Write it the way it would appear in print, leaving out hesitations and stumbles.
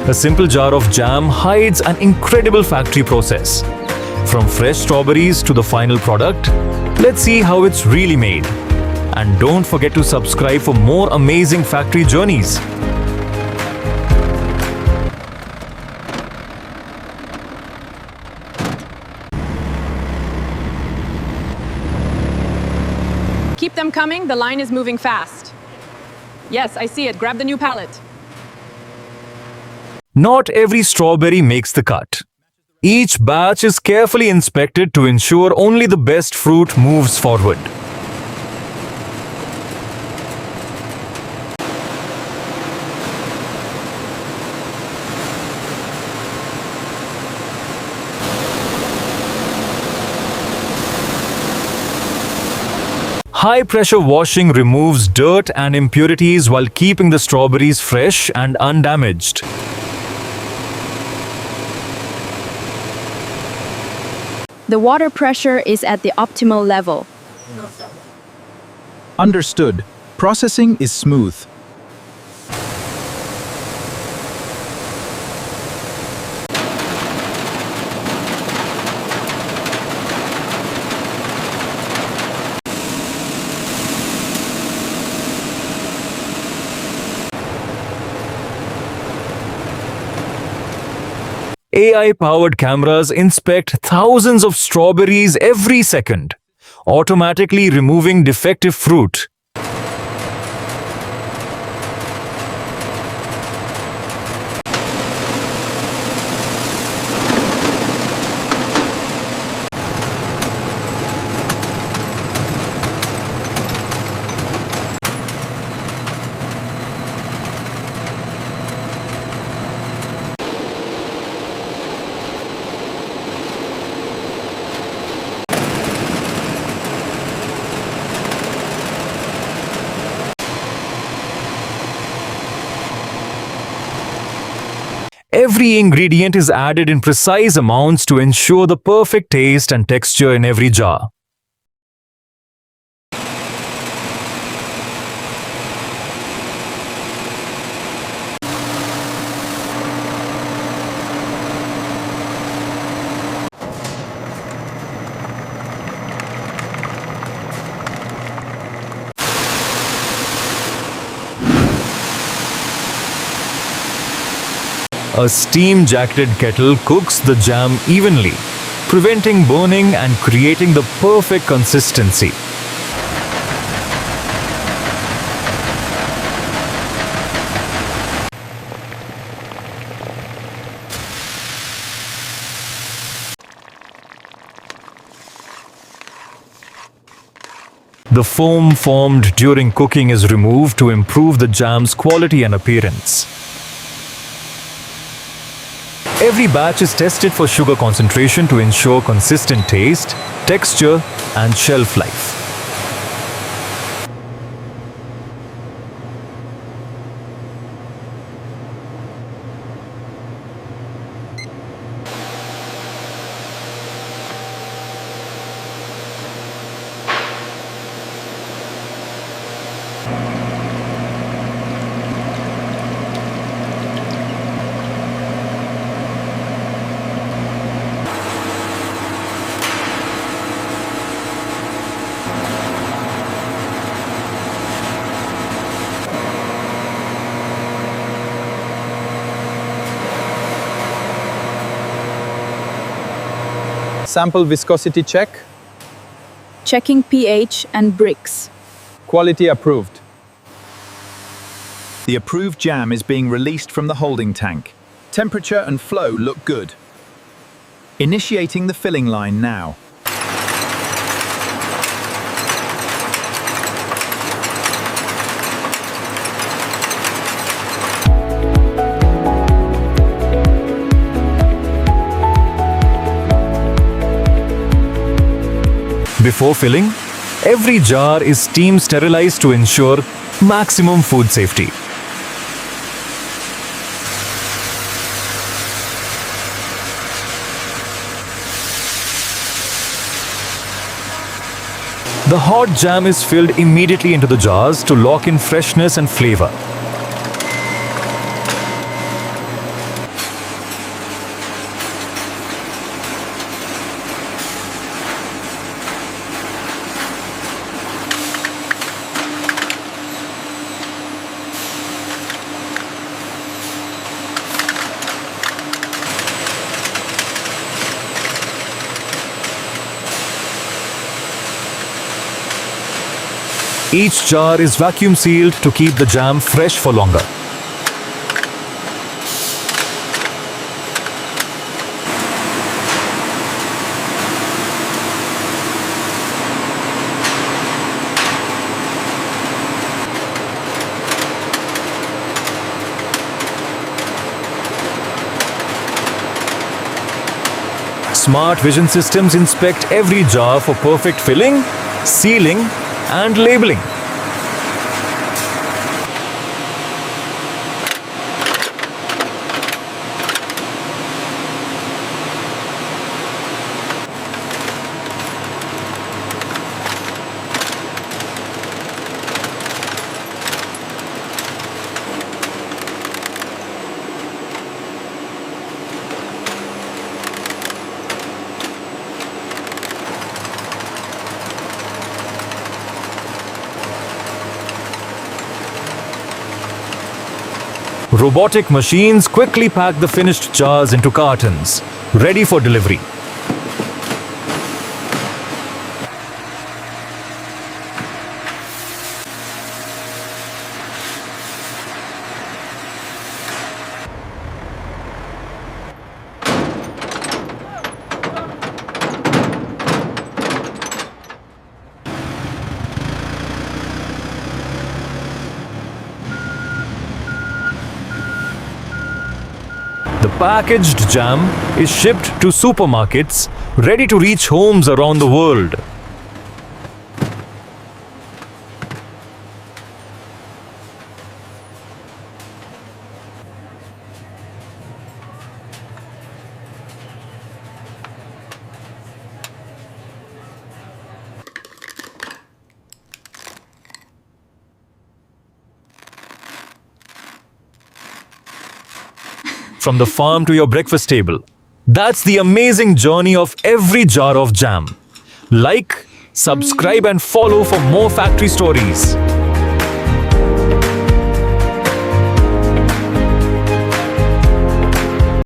A simple jar of jam hides an incredible factory process. From fresh strawberries to the final product, let's see how it's really made. And don't forget to subscribe for more amazing factory journeys. Keep them coming, the line is moving fast. Yes, I see it. Grab the new pallet. Not every strawberry makes the cut. Each batch is carefully inspected to ensure only the best fruit moves forward. High-pressure washing removes dirt and impurities while keeping the strawberries fresh and undamaged. The water pressure is at the optimal level. Understood. Processing is smooth. AI-powered cameras inspect thousands of strawberries every second, automatically removing defective fruit. Every ingredient is added in precise amounts to ensure the perfect taste and texture in every jar. A steam-jacketed kettle cooks the jam evenly, preventing burning and creating the perfect consistency. The foam formed during cooking is removed to improve the jam's quality and appearance. Every batch is tested for sugar concentration to ensure consistent taste, texture, and shelf life. Sample viscosity check. Checking pH and bricks. Quality approved. The approved jam is being released from the holding tank. Temperature and flow look good. Initiating the filling line now. Before filling, every jar is steam sterilized to ensure maximum food safety. The hot jam is filled immediately into the jars to lock in freshness and flavor. Each jar is vacuum sealed to keep the jam fresh for longer. Smart vision systems inspect every jar for perfect filling, sealing, and labeling. Robotic machines quickly pack the finished jars into cartons, ready for delivery. The packaged jam is shipped to supermarkets, ready to reach homes around the world. From the farm to your breakfast table. That's the amazing journey of every jar of jam. Like, subscribe and follow for more factory stories.